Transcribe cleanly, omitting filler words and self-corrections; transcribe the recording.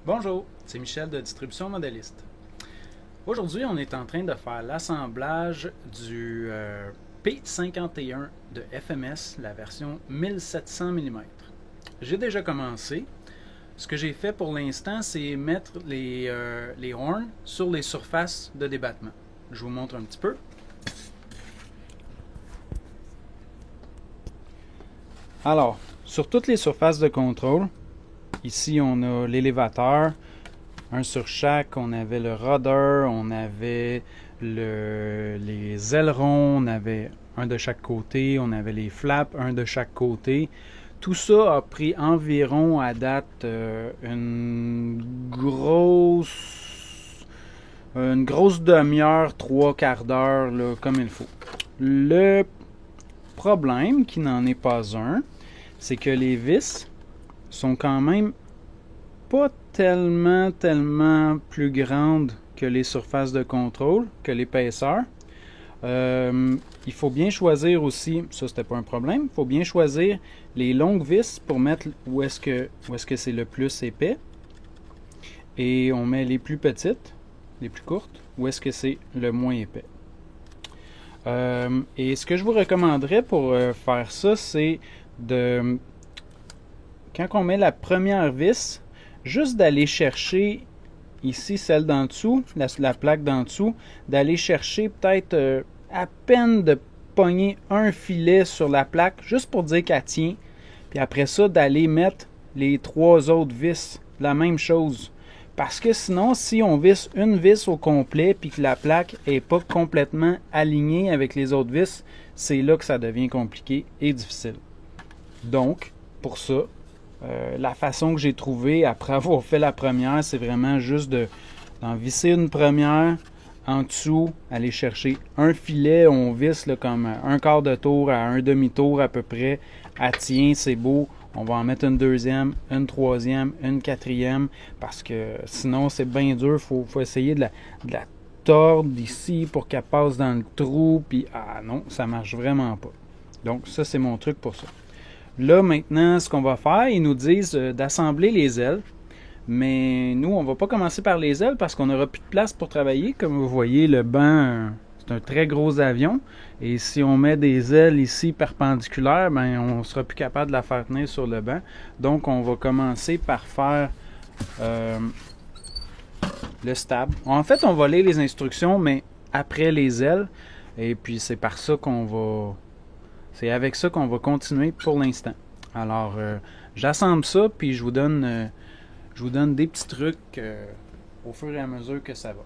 Bonjour, c'est Michel de Distribution Modéliste. Aujourd'hui, on est en train de faire l'assemblage du P51 de FMS, la version 1700 mm. J'ai déjà commencé. Ce que j'ai fait pour l'instant, c'est mettre les horns sur les surfaces de débattement. Je vous montre un petit peu. Alors, sur toutes les surfaces de contrôle, ici on a l'élévateur, un sur chaque, on avait le rudder, on avait les ailerons, on avait un de chaque côté, on avait les flaps, un de chaque côté. Tout ça a pris environ à date une grosse demi-heure, trois quarts d'heure, comme il faut. Le problème, qui n'en est pas un, c'est que les vis sont quand même pas tellement plus grandes que les surfaces de contrôle, que l'épaisseur. Il faut bien choisir aussi, ça c'était pas un problème, il faut bien choisir les longues vis pour mettre où est-ce que c'est le plus épais. Et on met les plus petites, les plus courtes, où est-ce que c'est le moins épais. Et ce que je vous recommanderais pour faire ça, c'est de, quand on met la première vis, juste d'aller chercher ici celle d'en dessous, la plaque d'en dessous, d'aller chercher peut-être à peine de pogner un filet sur la plaque, juste pour dire qu'elle tient. Puis après ça, d'aller mettre les trois autres vis, la même chose. Parce que sinon, si on visse une vis au complet puis que la plaque n'est pas complètement alignée avec les autres vis, c'est là que ça devient compliqué et difficile. Donc, pour ça, la façon que j'ai trouvée après avoir fait la première, c'est vraiment juste d'en visser une première, en dessous, aller chercher un filet, on visse là, comme un quart de tour à un demi-tour à peu près, elle tient, c'est beau. On va en mettre une deuxième, une troisième, une quatrième, parce que sinon c'est bien dur, faut essayer de la tordre d'ici pour qu'elle passe dans le trou, puis ah non, ça marche vraiment pas. Donc ça c'est mon truc pour ça. Là, maintenant, ce qu'on va faire, ils nous disent d'assembler les ailes. Mais nous, on va pas commencer par les ailes parce qu'on n'aura plus de place pour travailler. Comme vous voyez, le banc, c'est un très gros avion. Et si on met des ailes ici perpendiculaires, ben, on sera plus capable de la faire tenir sur le banc. Donc, on va commencer par faire le stab. En fait, on va lire les instructions, mais après les ailes. Et puis, c'est par ça qu'on va... C'est avec ça qu'on va continuer pour l'instant. Alors, j'assemble ça, puis je vous donne des petits trucs au fur et à mesure que ça va.